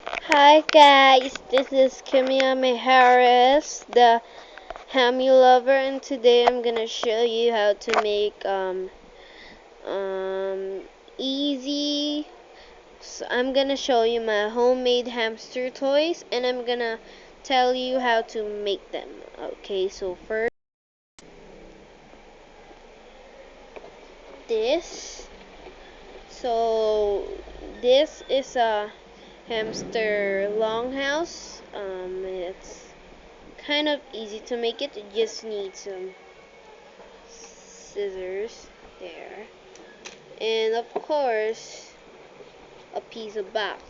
Hi guys, this is Kimiyami Harris, the Hammy Lover, and today I'm gonna show you how to make easy. So I'm gonna show you my homemade hamster toys, and I'm gonna tell you how to make them. Okay, so first this. So this is a hamster longhouse. It's kind of easy to make it. You just need some scissors there, and of course a piece of box.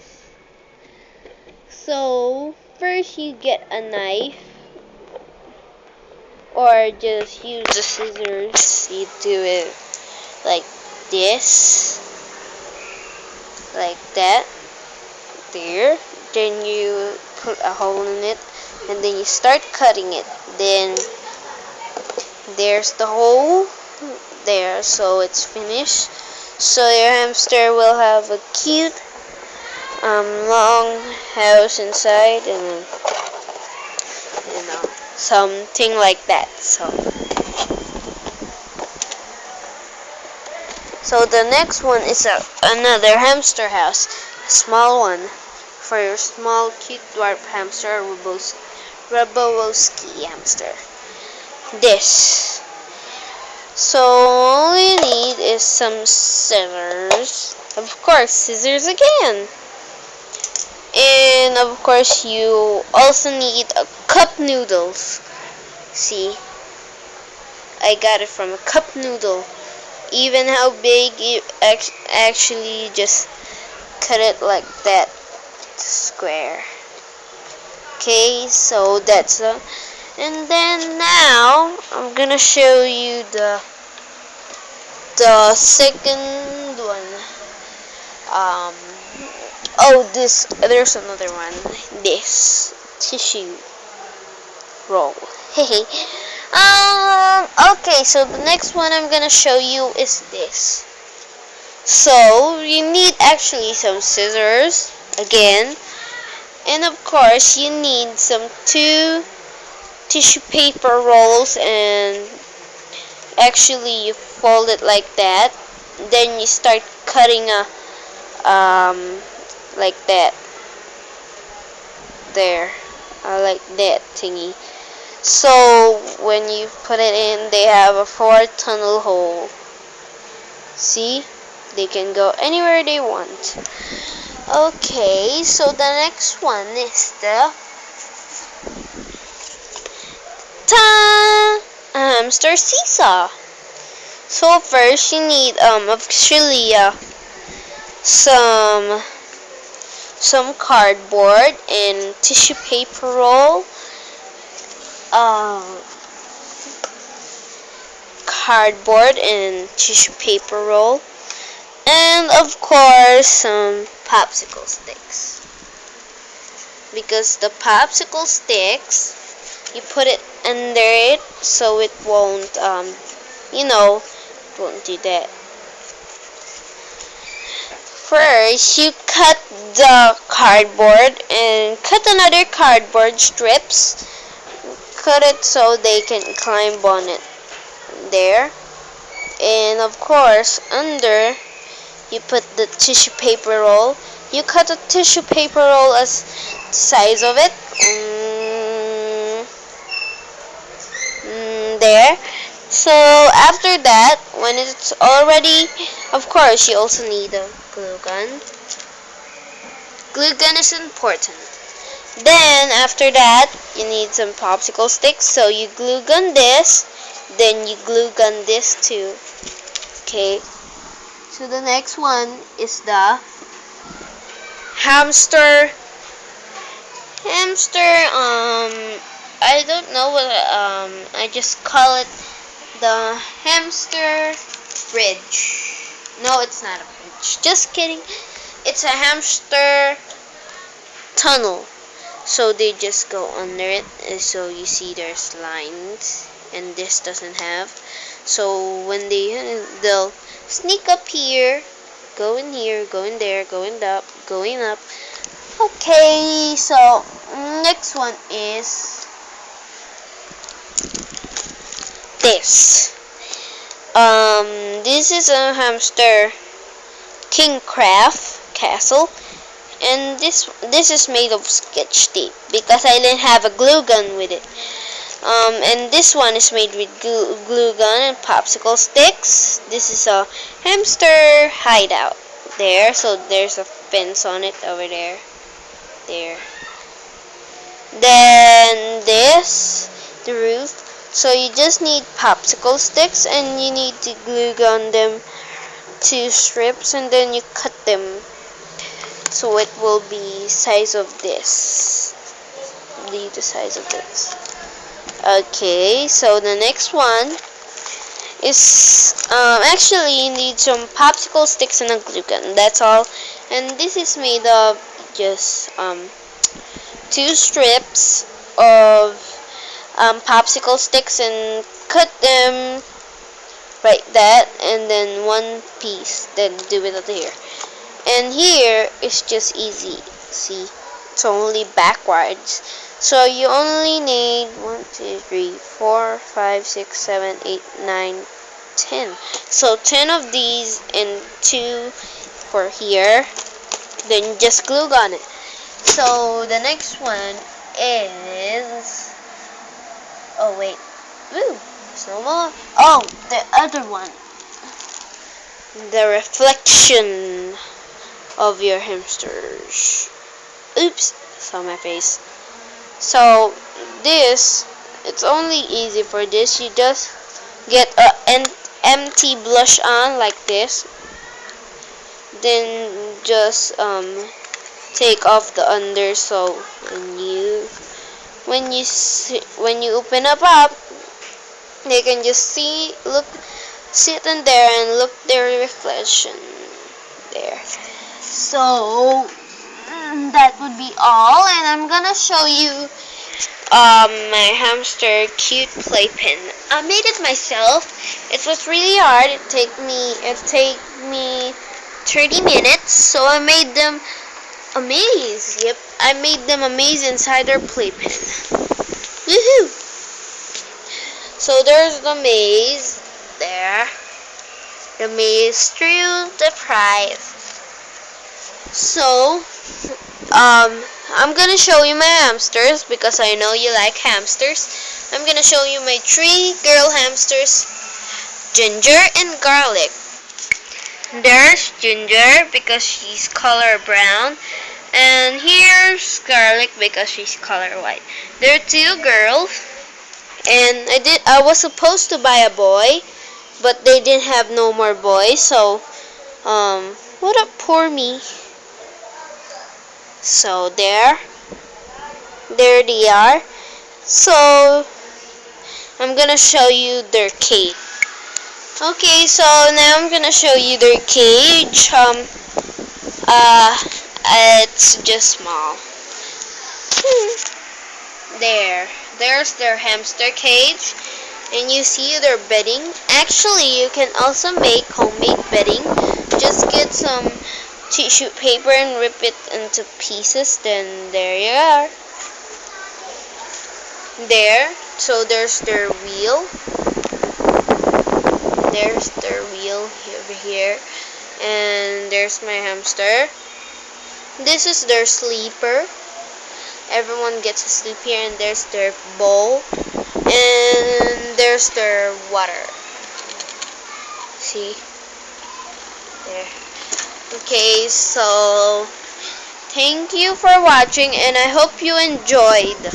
So first you get a knife, or just use the scissors. You do it like this, like that, there. Then you put a hole in it, and then you start cutting it. Then there's the hole there, so it's finished. So your hamster will have a cute long house inside, and something like that. So the next one is another hamster house, a small one for your small cute dwarf hamster, Rabowski hamster. This. So all you need is some scissors. Of course, scissors again. And of course, you also need a cup noodles. See, I got it from a cup noodle. Even how big, you actually just cut it like that, square. Okay, so that's and then now I'm gonna show you the second one. Um, oh, there's another one. This tissue roll. Hey. Okay, so the next one I'm gonna show you is this. So you need actually some scissors again, and of course you need some two tissue paper rolls, and actually you fold it like that. Then you start cutting like that there, like that thingy. So when you put it in, they have a 4 tunnel hole. See? They can go anywhere they want. Okay, so the next one is the hamster seesaw. So first you need actually some cardboard and tissue paper roll. Uh, Cardboard and tissue paper roll, and of course some popsicle sticks, because the popsicle sticks, you put it under it so it won't won't do that. First you cut the cardboard and cut another cardboard strips, cut it so they can climb on it there. And of course under you put the tissue paper roll. You cut the tissue paper roll as the size of it, there. So after that, when it's already, of course you also need a glue gun. Glue gun is important. Then after that you need some popsicle sticks, so you glue gun this, then you glue gun this too. Okay, so the next one is the hamster. I don't know what, I just call it the hamster bridge. No, it's not a bridge. Just kidding. It's a hamster tunnel. So they just go under it. So you see there's lines, and this doesn't have. So when they'll sneak up here, go in there, going up, Okay, so next one is this. This is a hamster king craft castle, and this is made of sketch tape because I didn't have a glue gun with it. And this one is made with glue gun and popsicle sticks. This is a hamster hideout there, so there's a fence on it over there. There. Then this, the roof. So you just need popsicle sticks and you need to glue gun them to strips and then you cut them so it will be size of this. The size of this. Okay, so the next one is actually you need some popsicle sticks and a glue gun. That's all. And this is made of just 2 strips of popsicle sticks and cut them like that, and then 1 piece, then do it over here. And here is just easy. See, it's only backwards. So you only need 1, 2, 3, 4, 5, 6, 7, 8, 9, 10. So 10 of these and 2 for here. Then just glue gun it. So the next one is, oh wait, ooh, there's no more. Oh, the other one, the reflection of your hamsters. Oops, saw my face. So this, it's only easy for this. You just get an empty blush on like this. Then just take off the under, so when you open up, they can just sit in there and look their reflection there. So that would be all, and I'm gonna show you my hamster cute playpen. I made it myself. It was really hard. It take me 30 minutes, so I made them amaze. Yep, I made them amaze inside their playpen. Woohoo! So there's the maze there. The maze through the prize. So I'm gonna show you my hamsters because I know you like hamsters. I'm gonna show you my 3 girl hamsters, Ginger and Garlic. There's Ginger because she's color brown, and here's Garlic because she's color white. They're 2 girls, and I was supposed to buy a boy, but they didn't have no more boys, so what a poor me. So there they are. So I'm gonna show you their cage. Okay, so now I'm gonna show you their cage. It's just small. There's their hamster cage, and you see their bedding. Actually, you can also make homemade bedding. Just get some tissue paper and rip it into pieces. Then there you are. There. So there's their wheel. There's their wheel over here, and there's my hamster. This is their sleeper. Everyone gets to sleep here, and there's their bowl, and there's their water. See? There. Okay, so thank you for watching, and I hope you enjoyed.